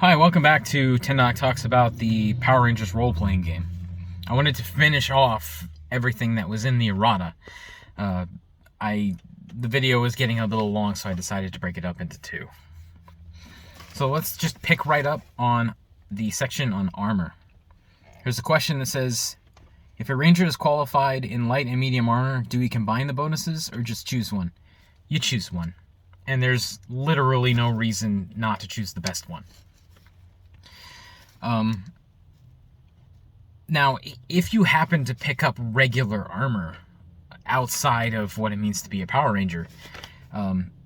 Hi, welcome back to Ten Doc Talks about the Power Rangers role-playing game. I wanted to finish off everything that was in the errata. The video was getting a little long, so I decided to break it up into two. So let's just pick right up on the section on armor. Here's a question that says, if a ranger is qualified in light and medium armor, do we combine the bonuses or just choose one? You choose one. And there's literally no reason not to choose the best one. Now, if you happen to pick up regular armor outside of what it means to be a Power Ranger,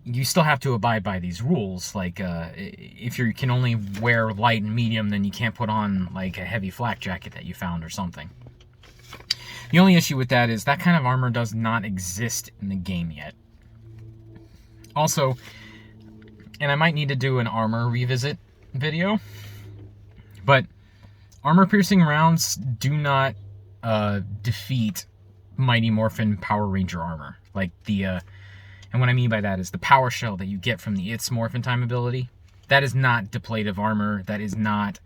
you still have to abide by these rules. Like, if you can only wear light and medium, then you can't put on, like, a heavy flak jacket that you found or something. The only issue with that is that kind of armor does not exist in the game yet. Also, and I might need to do an armor revisit video, but armor-piercing rounds do not defeat Mighty Morphin Power Ranger armor. Like and what I mean by that is the power shell that you get from the It's Morphin Time ability. That is not depletive armor. That is not...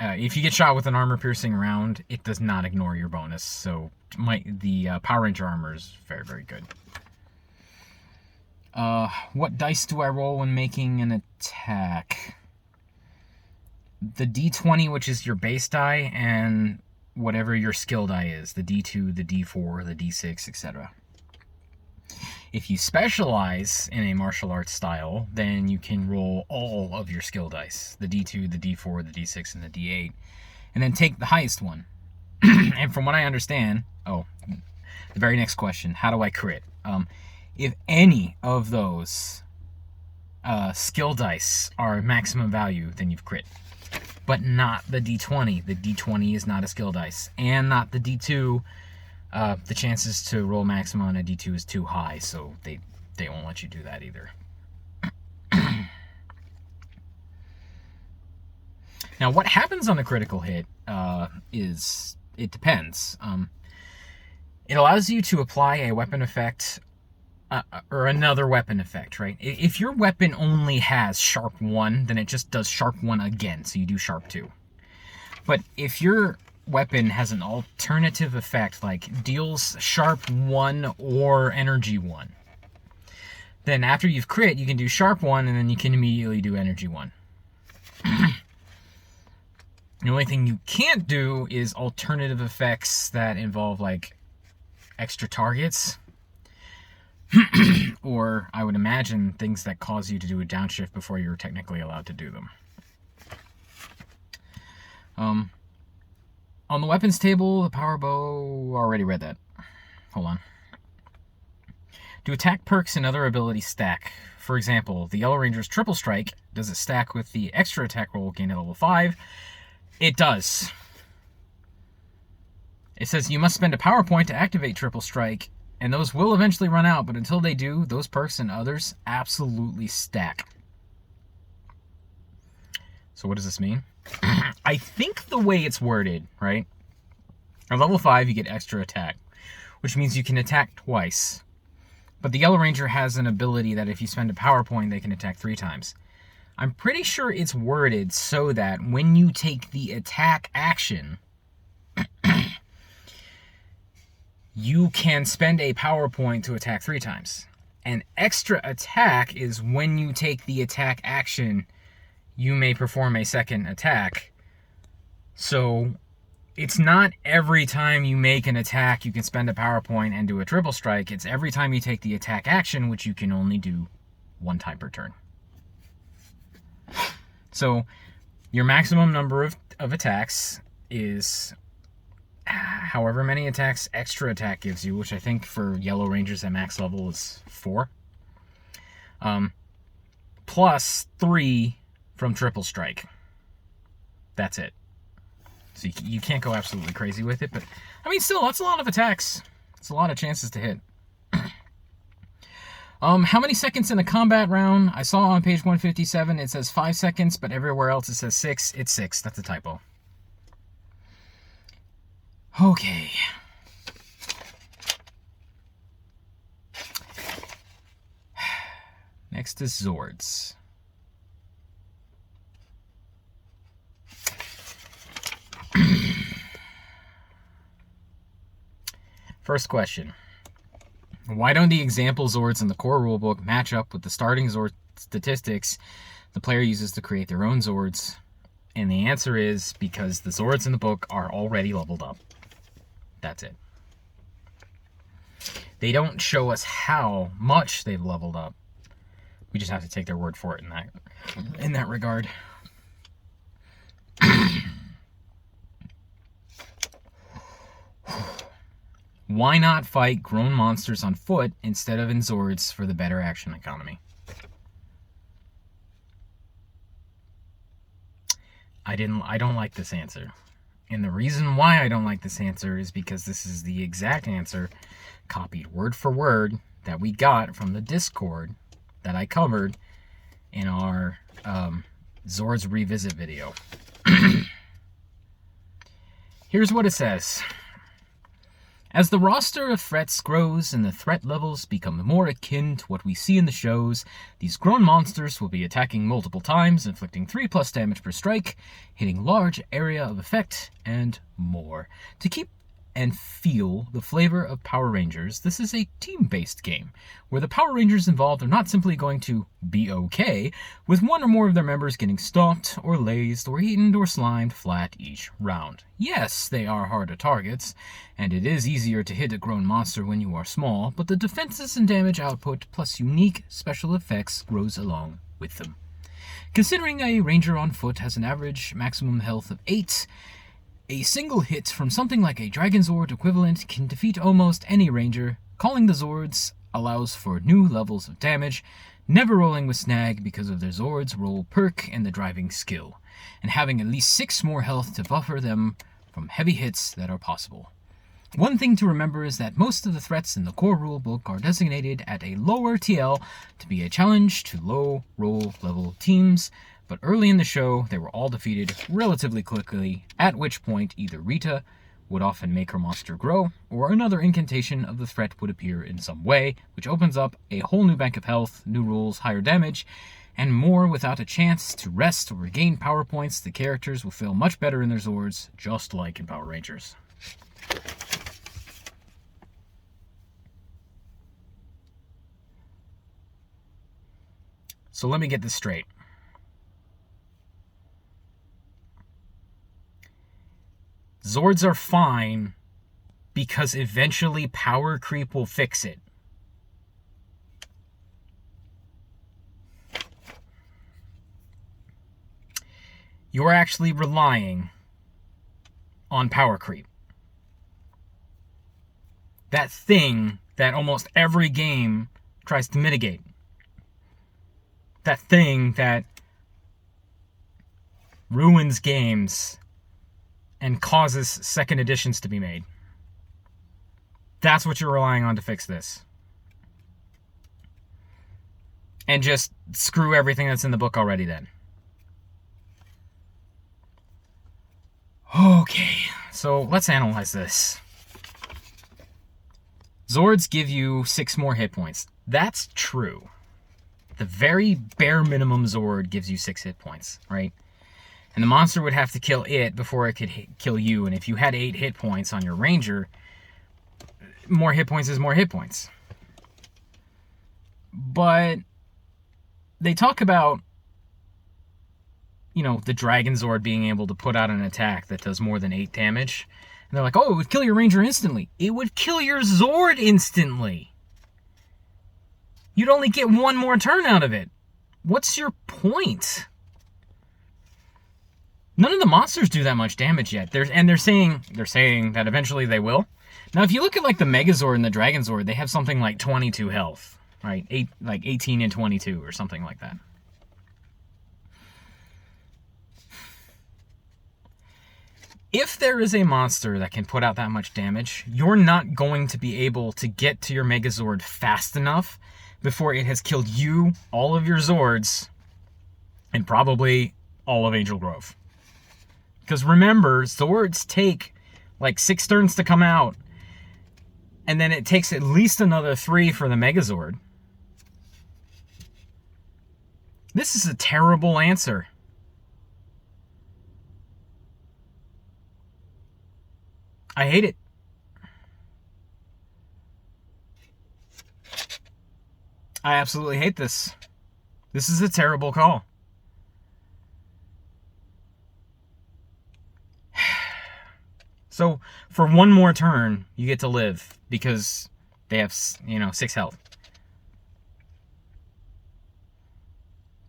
if you get shot with an armor-piercing round, it does not ignore your bonus. So the Power Ranger armor is very, very good. What dice do I roll when making an attack? The D20, which is your base die, and whatever your skill die is, the D2, the D4, the D6, etc. If you specialize in a martial arts style, then you can roll all of your skill dice, the D2, the D4, the D6, and the D8, and then take the highest one. And from what I understand, the very next question, how do I crit? If any of those skill dice are maximum value, then you've crit. But not the D20. The D20 is not a skill dice. And not the D2. The chances to roll maximum on a D2 is too high, so they won't let you do that either. Now, what happens on a critical hit is, it depends. It allows you to apply a weapon effect or another weapon effect, right? If your weapon only has sharp 1, then it just does sharp 1 again, so you do sharp 2. But if your weapon has an alternative effect, like deals sharp 1 or energy 1, then after you've crit, you can do sharp 1, and then you can immediately do energy 1. The only thing you can't do is alternative effects that involve, like, extra targets. Or, I would imagine, things that cause you to do a downshift before you're technically allowed to do them. On the weapons table, the power bow... already read that. Hold on. Do attack perks and other abilities stack? For example, the Yellow Ranger's Triple Strike, does it stack with the extra attack roll gained at level 5? It does. It says you must spend a power point to activate Triple Strike, and those will eventually run out, but until they do, those perks and others absolutely stack. So what does this mean? I think the way it's worded, right? At level 5, you get extra attack, which means you can attack twice. But the Yellow Ranger has an ability that if you spend a power point, they can attack 3 times. I'm pretty sure it's worded so that when you take the attack action, you can spend a power point to attack 3 times. An extra attack is when you take the attack action, you may perform a second attack. So it's not every time you make an attack you can spend a power point and do a triple strike. It's every time you take the attack action, which you can only do 1 time per turn. So your maximum number of attacks is however many attacks extra attack gives you, which I think for Yellow Rangers at max level is 4. Plus 3 from Triple Strike. That's it. So you can't go absolutely crazy with it, but I mean, still, that's a lot of attacks. It's a lot of chances to hit. How many seconds in a combat round? I saw on page 157 it says 5 seconds, but everywhere else it says 6. It's 6. That's a typo. Okay. Next is Zords. First question. Why don't the example Zords in the core rulebook match up with the starting Zord statistics the player uses to create their own Zords? And the answer is because the Zords in the book are already leveled up. That's it. They don't show us how much they've leveled up. We just have to take their word for it in that regard. Why not fight grown monsters on foot instead of in Zords for the better action economy? I don't like this answer. And the reason why I don't like this answer is because this is the exact answer, copied word for word, that we got from the Discord that I covered in our Zords Revisit video. Here's what it says. As the roster of threats grows and the threat levels become more akin to what we see in the shows, these grown monsters will be attacking multiple times, inflicting 3+ damage per strike, hitting large area of effect, and more. To keep and feel the flavor of Power Rangers, this is a team-based game, where the Power Rangers involved are not simply going to be okay with one or more of their members getting stomped, or lazed, or eaten, or slimed flat each round. Yes, they are harder targets, and it is easier to hit a grown monster when you are small, but the defenses and damage output plus unique special effects grows along with them. Considering a Ranger on foot has an average maximum health of 8, a single hit from something like a Dragon Zord equivalent can defeat almost any Ranger. Calling the Zords allows for new levels of damage, never rolling with snag because of their Zords roll perk and the driving skill, and having at least 6 more health to buffer them from heavy hits that are possible. One thing to remember is that most of the threats in the core rulebook are designated at a lower TL to be a challenge to low roll level teams, but early in the show they were all defeated relatively quickly, at which point either Rita would often make her monster grow, or another incantation of the threat would appear in some way, which opens up a whole new bank of health, new rules, higher damage, and more. Without a chance to rest or regain power points, the characters will feel much better in their Zords, just like in Power Rangers. So let me get this straight. Zords are fine because eventually power creep will fix it. You're actually relying on power creep. That thing that almost every game tries to mitigate. That thing that ruins games and causes second editions to be made. That's what you're relying on to fix this. And just screw everything that's in the book already then. Okay, so let's analyze this. Zords give you 6 more hit points. That's true. The very bare minimum Zord gives you 6 hit points, right? And the monster would have to kill it before it could kill you. And if you had 8 hit points on your Ranger, more hit points is more hit points. But they talk about, the Dragon Zord being able to put out an attack that does more than 8 damage. And they're like, oh, it would kill your Ranger instantly. It would kill your Zord instantly. You'd only get 1 more turn out of it. What's your point? None of the monsters do that much damage yet. They're saying that eventually they will. Now, if you look at like the Megazord and the Dragon Zord, they have something like 22 health, right? 18 and 22 or something like that. If there is a monster that can put out that much damage, you're not going to be able to get to your Megazord fast enough before it has killed you, all of your Zords, and probably all of Angel Grove. Because remember, Zords take like 6 turns to come out, and then it takes at least another 3 for the Megazord. This is a terrible answer. I hate it. I absolutely hate this. This is a terrible call. So, for one more turn, you get to live because they have, 6 health.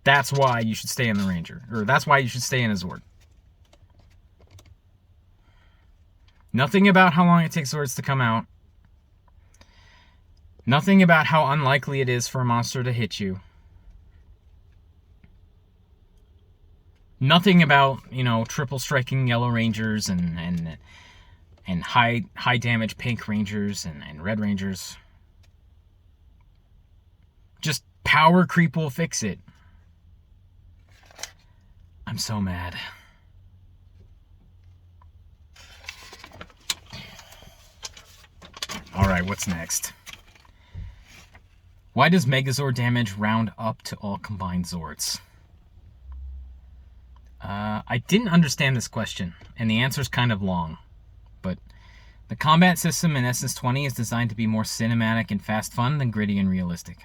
That's why you should stay in the Ranger. Or that's why you should stay in a Zord. Nothing about how long it takes Zords to come out. Nothing about how unlikely it is for a monster to hit you. Nothing about, triple striking yellow Rangers and high damage pink Rangers and red Rangers. Just power creep will fix it. I'm so mad. Alright, what's next? Why does Megazord damage round up to all combined Zords? I didn't understand this question, and the answer's kind of long. But the combat system in SS20 is designed to be more cinematic and fast fun than gritty and realistic.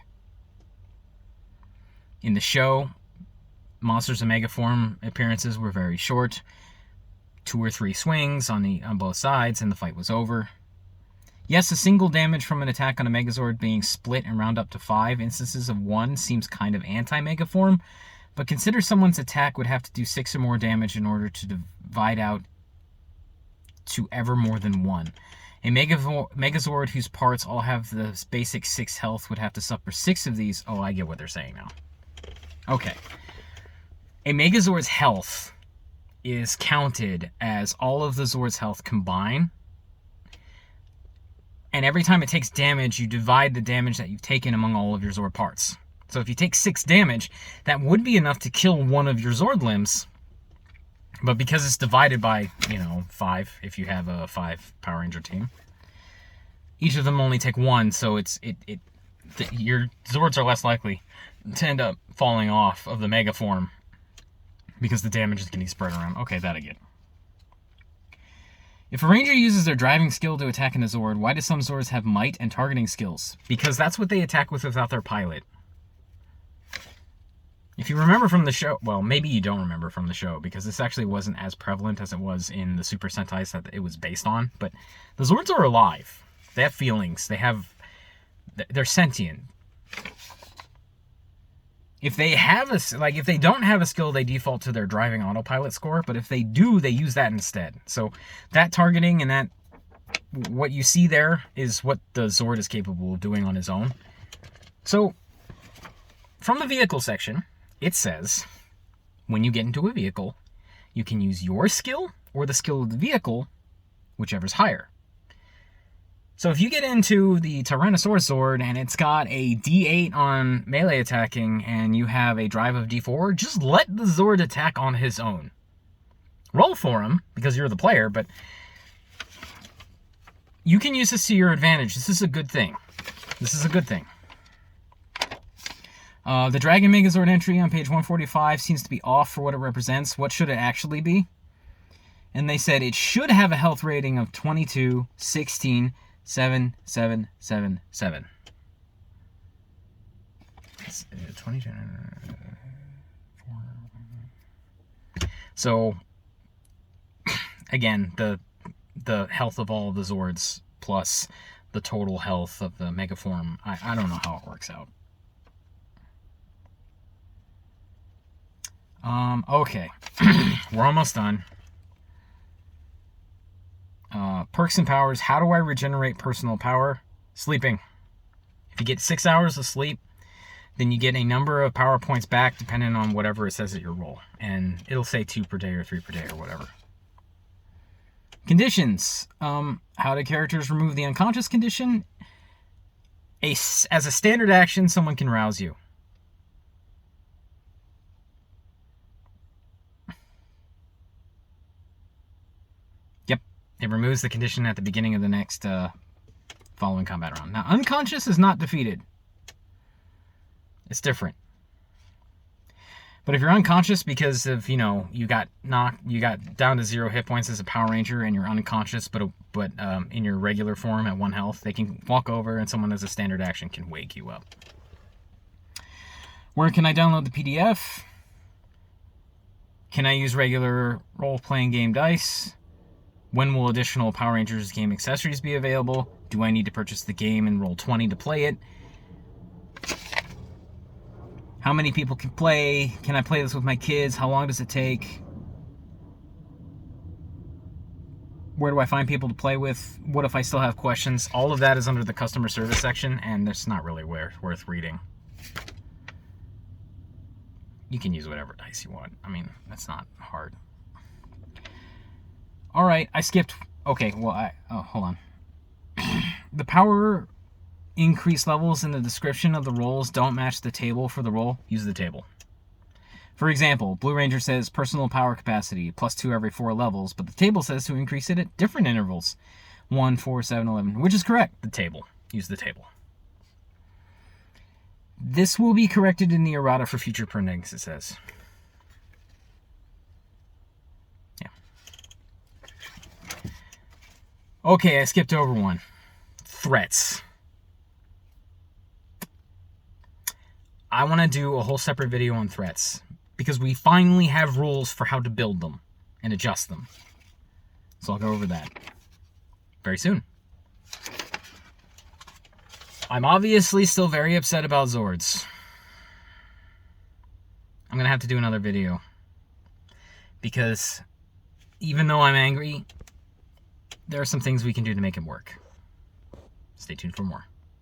In the show, monsters in Megaform appearances were very short. 2 or 3 swings on both sides, and the fight was over. Yes, a single damage from an attack on a Megazord being split and round up to 5 instances of 1 seems kind of anti-Megaform, but consider someone's attack would have to do 6 or more damage in order to divide out to ever more than 1. A Megazord whose parts all have the basic 6 health would have to suffer 6 of these. Oh, I get what they're saying now. Okay. A Megazord's health is counted as all of the Zord's health combined. And every time it takes damage, you divide the damage that you've taken among all of your Zord parts. So if you take 6 damage, that would be enough to kill one of your Zord limbs. But because it's divided by, 5, if you have a 5 Power Ranger team, each of them only take 1, so your Zords are less likely to end up falling off of the Mega form because the damage is getting spread around. Okay, that I get. If a Ranger uses their driving skill to attack in a Zord, why do some Zords have might and targeting skills? Because that's what they attack with without their pilot. If you remember from the show, well, maybe you don't remember from the show, because this actually wasn't as prevalent as it was in the Super Sentais that it was based on, but the Zords are alive. They have feelings. They're sentient. If they don't have a skill, they default to their driving autopilot score, but if they do, they use that instead. So that targeting and what you see there is what the Zord is capable of doing on his own. So from the vehicle section, it says, when you get into a vehicle, you can use your skill or the skill of the vehicle, whichever's higher. So if you get into the Tyrannosaurus Zord and it's got a D8 on melee attacking and you have a drive of D4, just let the Zord attack on his own. Roll for him, because you're the player, but you can use this to your advantage. This is a good thing. This is a good thing. The Dragon Megazord entry on page 145 seems to be off for what it represents. What should it actually be? And they said it should have a health rating of 22, 16, 7, 7, 7, 7. 22. So, again, the health of all of the Zords plus the total health of the Megaform, I don't know how it works out. Okay. We're almost done. Perks and powers. How do I regenerate personal power? Sleeping. If you get 6 hours of sleep, then you get a number of power points back depending on whatever it says at your roll. And it'll say 2 per day or 3 per day or whatever. Conditions. How do characters remove the unconscious condition? As a standard action, someone can rouse you. Yep. It removes the condition at the beginning of the next following combat round. Now, unconscious is not defeated. It's different. But if you're unconscious because of, you got down to 0 hit points as a Power Ranger and you're unconscious, but in your regular form at 1 health, they can walk over and someone as a standard action can wake you up. Where can I download the PDF? Can I use regular role-playing game dice? When will additional Power Rangers game accessories be available? Do I need to purchase the game and Roll20 to play it? How many people can play? Can I play this with my kids? How long does it take? Where do I find people to play with? What if I still have questions? All of that is under the customer service section, and it's not really worth reading. You can use whatever dice you want. I mean, that's not hard. All right, I skipped. Okay, well, hold on. The power increase levels in the description of the roles don't match the table for the role. Use the table. For example, Blue Ranger says personal power capacity +2 every 4 levels, but the table says to increase it at different intervals. 1, 4, 7, 11, which is correct. The table. Use the table. This will be corrected in the errata for future printings, it says. Yeah. Okay, I skipped over one. Threats. I want to do a whole separate video on threats because we finally have rules for how to build them and adjust them. So I'll go over that very soon. I'm obviously still very upset about Zords. I'm going to have to do another video because even though I'm angry, there are some things we can do to make it work. Stay tuned for more.